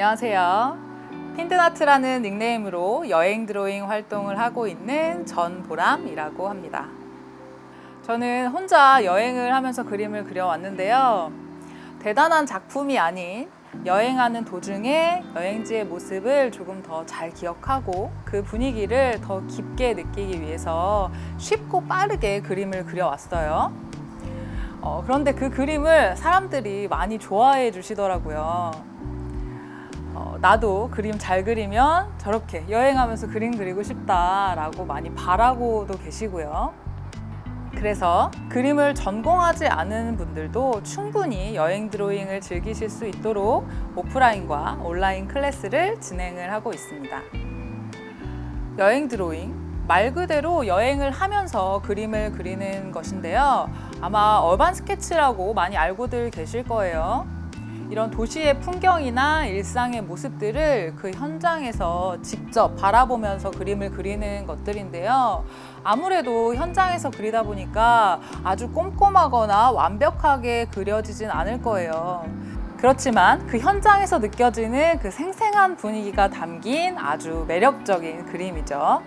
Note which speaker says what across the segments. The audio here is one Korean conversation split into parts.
Speaker 1: 안녕하세요. 핀드나트라는 닉네임으로 여행 드로잉 활동을 하고 있는 전보람이라고 합니다. 저는 혼자 여행을 하면서 그림을 그려왔는데요. 대단한 작품이 아닌 여행하는 도중에 여행지의 모습을 조금 더 잘 기억하고 그 분위기를 더 깊게 느끼기 위해서 쉽고 빠르게 그림을 그려왔어요. 그런데 그 그림을 사람들이 많이 좋아해 주시더라고요. 나도 그림 잘 그리면 저렇게 여행하면서 그림 그리고 싶다라고 많이 바라고도 계시고요. 그래서 그림을 전공하지 않은 분들도 충분히 여행 드로잉을 즐기실 수 있도록 오프라인과 온라인 클래스를 진행을 하고 있습니다. 여행 드로잉, 말 그대로 여행을 하면서 그림을 그리는 것인데요. 아마 어반 스케치라고 많이 알고들 계실 거예요. 이런 도시의 풍경이나 일상의 모습들을 그 현장에서 직접 바라보면서 그림을 그리는 것들인데요. 아무래도 현장에서 그리다 보니까 아주 꼼꼼하거나 완벽하게 그려지진 않을 거예요. 그렇지만 그 현장에서 느껴지는 그 생생한 분위기가 담긴 아주 매력적인 그림이죠.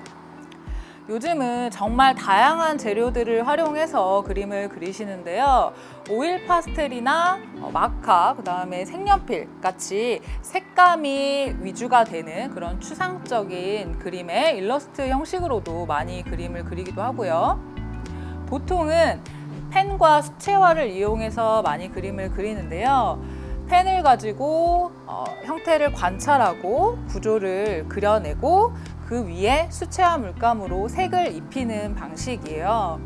Speaker 1: 요즘은 정말 다양한 재료들을 활용해서 그림을 그리시는데요. 오일 파스텔이나 마카, 그 다음에 색연필 같이 색감이 위주가 되는 그런 추상적인 그림의 일러스트 형식으로도 많이 그림을 그리기도 하고요. 보통은 펜과 수채화를 이용해서 많이 그림을 그리는데요. 펜을 가지고 형태를 관찰하고 구조를 그려내고 그 위에 수채화 물감으로 색을 입히는 방식이에요.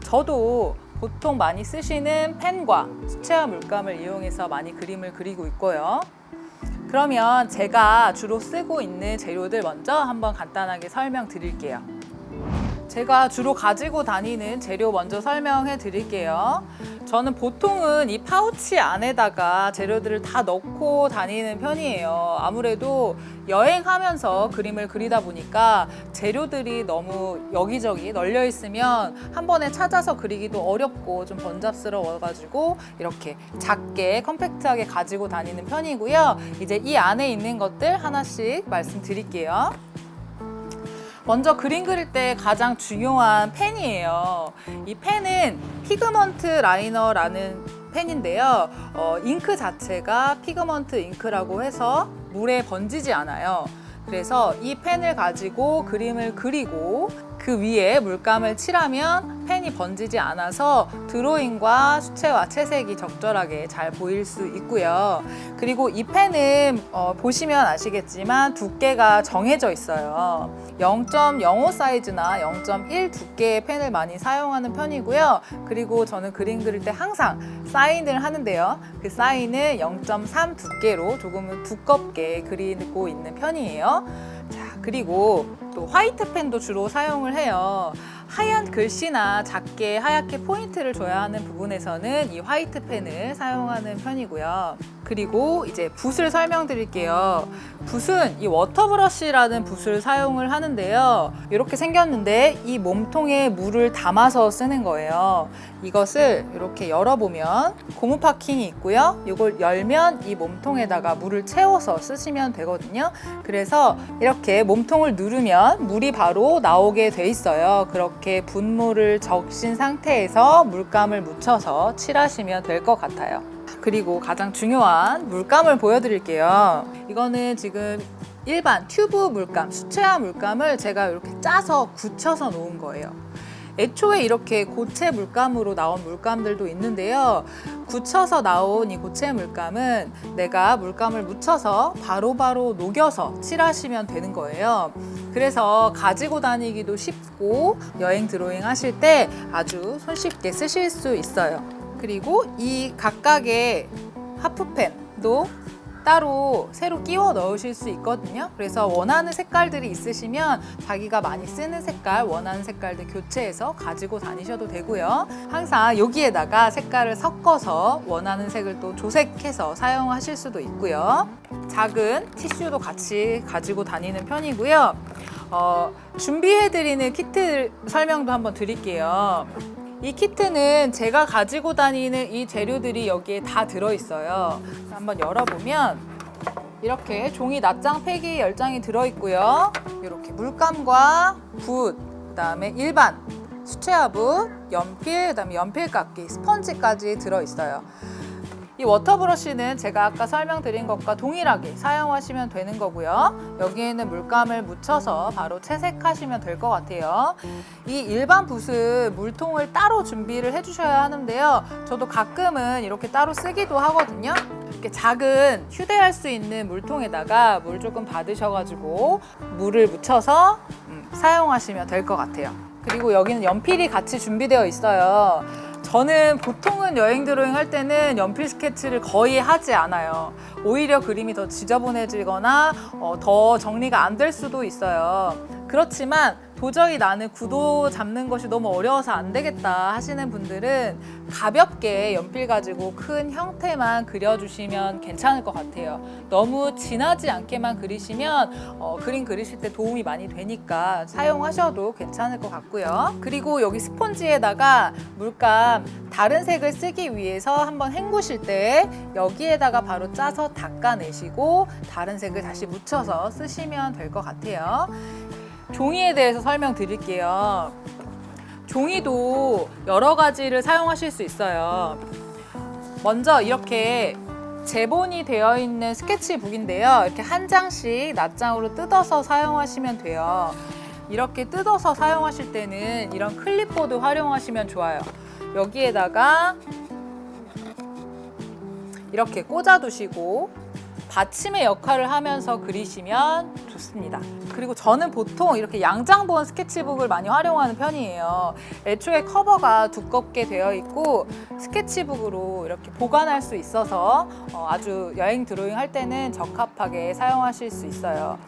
Speaker 1: 저도 보통 많이 쓰시는 펜과 수채화 물감을 이용해서 많이 그림을 그리고 있고요. 그러면 제가 주로 쓰고 있는 재료들 먼저 한번 간단하게 설명드릴게요. 제가 주로 가지고 다니는 재료 먼저 설명해 드릴게요. 저는 보통은 이 파우치 안에다가 재료들을 다 넣고 다니는 편이에요. 아무래도 여행하면서 그림을 그리다 보니까 재료들이 너무 여기저기 널려 있으면 한 번에 찾아서 그리기도 어렵고 좀 번잡스러워가지고 이렇게 작게 컴팩트하게 가지고 다니는 편이고요. 이제 이 안에 있는 것들 하나씩 말씀드릴게요. 먼저 그림 그릴 때 가장 중요한 펜이에요. 이 펜은 피그먼트 라이너라는 펜인데요. 잉크 자체가 피그먼트 잉크라고 해서 물에 번지지 않아요. 그래서 이 펜을 가지고 그림을 그리고 그 위에 물감을 칠하면 펜이 번지지 않아서 드로잉과 수채화, 채색이 적절하게 잘 보일 수 있고요. 그리고 이 펜은 보시면 아시겠지만 두께가 정해져 있어요. 0.05 사이즈나 0.1 두께의 펜을 많이 사용하는 편이고요. 그리고 저는 그림 그릴 때 항상 사인을 하는데요. 그 사인을 0.3 두께로 조금은 두껍게 그리고 있는 편이에요. 자, 그리고 또 화이트 펜도 주로 사용을 해요. 하얀 글씨나 작게 하얗게 포인트를 줘야 하는 부분에서는 이 화이트 펜을 사용하는 편이고요. 그리고 이제 붓을 설명드릴게요. 붓은 이 워터브러쉬라는 붓을 사용을 하는데요. 이렇게 생겼는데 이 몸통에 물을 담아서 쓰는 거예요. 이것을 이렇게 열어보면 고무 파킹이 있고요. 이걸 열면 이 몸통에다가 물을 채워서 쓰시면 되거든요. 그래서 이렇게 몸통을 누르면 물이 바로 나오게 돼 있어요. 그렇게 붓물을 적신 상태에서 물감을 묻혀서 칠하시면 될 것 같아요. 그리고 가장 중요한 물감을 보여드릴게요. 이거는 지금 일반 튜브 물감, 수채화 물감을 제가 이렇게 짜서 굳혀서 놓은 거예요. 애초에 이렇게 고체 물감으로 나온 물감들도 있는데요. 굳혀서 나온 이 고체 물감은 내가 물감을 묻혀서 바로바로 녹여서 칠하시면 되는 거예요. 그래서 가지고 다니기도 쉽고 여행 드로잉 하실 때 아주 손쉽게 쓰실 수 있어요. 그리고 이 각각의 하프펜도 따로 새로 끼워 넣으실 수 있거든요. 그래서 원하는 색깔들이 있으시면 자기가 많이 쓰는 색깔, 원하는 색깔들 교체해서 가지고 다니셔도 되고요. 항상 여기에다가 색깔을 섞어서 원하는 색을 또 조색해서 사용하실 수도 있고요. 작은 티슈도 같이 가지고 다니는 편이고요. 준비해드리는 키트 설명도 한번 드릴게요. 이 키트는 제가 가지고 다니는 이 재료들이 여기에 다 들어있어요. 한번 열어보면 이렇게 종이 낱장 팩이 10장이 들어있고요. 이렇게 물감과 붓, 그 다음에 일반 수채화 붓, 연필, 그 다음에 연필깎이, 스펀지까지 들어있어요. 이 워터브러쉬는 제가 아까 설명드린 것과 동일하게 사용하시면 되는 거고요. 여기에는 물감을 묻혀서 바로 채색하시면 될 것 같아요. 이 일반 붓은 물통을 따로 준비를 해주셔야 하는데요. 저도 가끔은 이렇게 따로 쓰기도 하거든요. 이렇게 작은 휴대할 수 있는 물통에다가 물 조금 받으셔가지고 물을 묻혀서 사용하시면 될 것 같아요. 그리고 여기는 연필이 같이 준비되어 있어요. 저는 보통은 여행 드로잉 할 때는 연필 스케치를 거의 하지 않아요. 오히려 그림이 더 지저분해지거나 더 정리가 안 될 수도 있어요. 그렇지만 도저히 나는 구도 잡는 것이 너무 어려워서 안 되겠다 하시는 분들은 가볍게 연필 가지고 큰 형태만 그려주시면 괜찮을 것 같아요. 너무 진하지 않게만 그리시면 그림 그리실 때 도움이 많이 되니까 사용하셔도 괜찮을 것 같고요. 그리고 여기 스폰지에다가 물감 다른 색을 쓰기 위해서 한번 헹구실 때 여기에다가 바로 짜서 닦아내시고 다른 색을 다시 묻혀서 쓰시면 될 것 같아요. 종이에 대해서 설명드릴게요. 종이도 여러 가지를 사용하실 수 있어요. 먼저 이렇게 제본이 되어 있는 스케치북인데요. 이렇게 한 장씩 낱장으로 뜯어서 사용하시면 돼요. 이렇게 뜯어서 사용하실 때는 이런 클립보드 활용하시면 좋아요. 여기에다가 이렇게 꽂아두시고 받침의 역할을 하면서 그리시면 좋습니다. 그리고 저는 보통 이렇게 양장본 스케치북을 많이 활용하는 편이에요. 애초에 커버가 두껍게 되어 있고 스케치북으로 이렇게 보관할 수 있어서 아주 여행 드로잉 할 때는 적합하게 사용하실 수 있어요.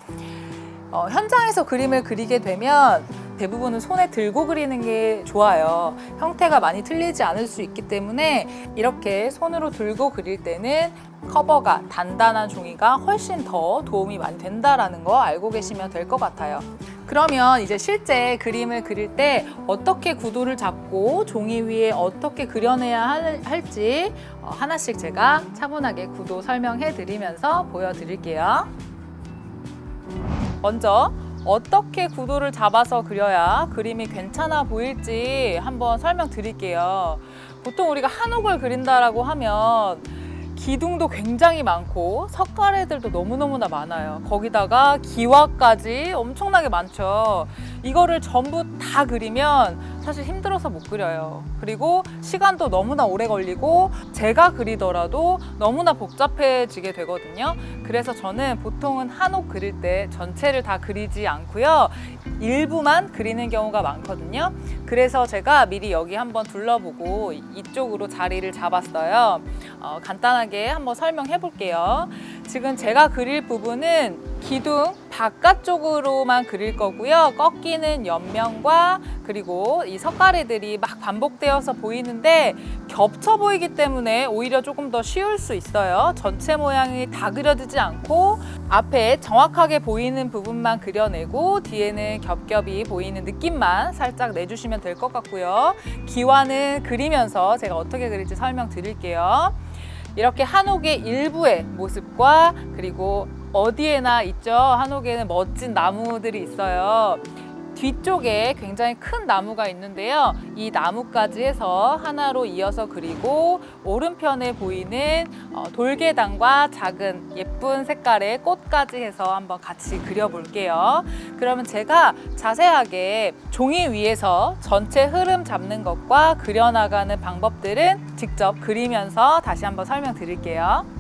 Speaker 1: 현장에서 그림을 그리게 되면 대부분은 손에 들고 그리는 게 좋아요. 형태가 많이 틀리지 않을 수 있기 때문에 이렇게 손으로 들고 그릴 때는 커버가 단단한 종이가 훨씬 더 도움이 많이 된다는 거 알고 계시면 될 것 같아요. 그러면 이제 실제 그림을 그릴 때 어떻게 구도를 잡고 종이 위에 어떻게 그려내야 할지 하나씩 제가 차분하게 구도 설명해 드리면서 보여드릴게요. 먼저 어떻게 구도를 잡아서 그려야 그림이 괜찮아 보일지 한번 설명드릴게요. 보통 우리가 한옥을 그린다라고 하면 기둥도 굉장히 많고 석가래들도 너무너무나 많아요. 거기다가 기와까지 엄청나게 많죠. 이거를 전부 다 그리면 사실 힘들어서 못 그려요. 그리고 시간도 너무나 오래 걸리고 제가 그리더라도 너무나 복잡해지게 되거든요. 그래서 저는 보통은 한옥 그릴 때 전체를 다 그리지 않고요. 일부만 그리는 경우가 많거든요. 그래서 제가 미리 여기 한번 둘러보고 이쪽으로 자리를 잡았어요. 간단하게 한번 설명해 볼게요. 지금 제가 그릴 부분은 기둥 바깥쪽으로만 그릴 거고요. 꺾이는 옆면과 그리고 이 석가래들이 막 반복되어서 보이는데 겹쳐 보이기 때문에 오히려 조금 더 쉬울 수 있어요. 전체 모양이 다 그려지지 않고 앞에 정확하게 보이는 부분만 그려내고 뒤에는 겹겹이 보이는 느낌만 살짝 내주시면 될 것 같고요. 기와는 그리면서 제가 어떻게 그릴지 설명드릴게요. 이렇게 한옥의 일부의 모습과 그리고 어디에나 있죠. 한옥에는 멋진 나무들이 있어요. 뒤쪽에 굉장히 큰 나무가 있는데요. 이 나무까지 해서 하나로 이어서 그리고 오른편에 보이는 돌계단과 작은 예쁜 색깔의 꽃까지 해서 한번 같이 그려볼게요. 그러면 제가 자세하게 종이 위에서 전체 흐름 잡는 것과 그려나가는 방법들은 직접 그리면서 다시 한번 설명드릴게요.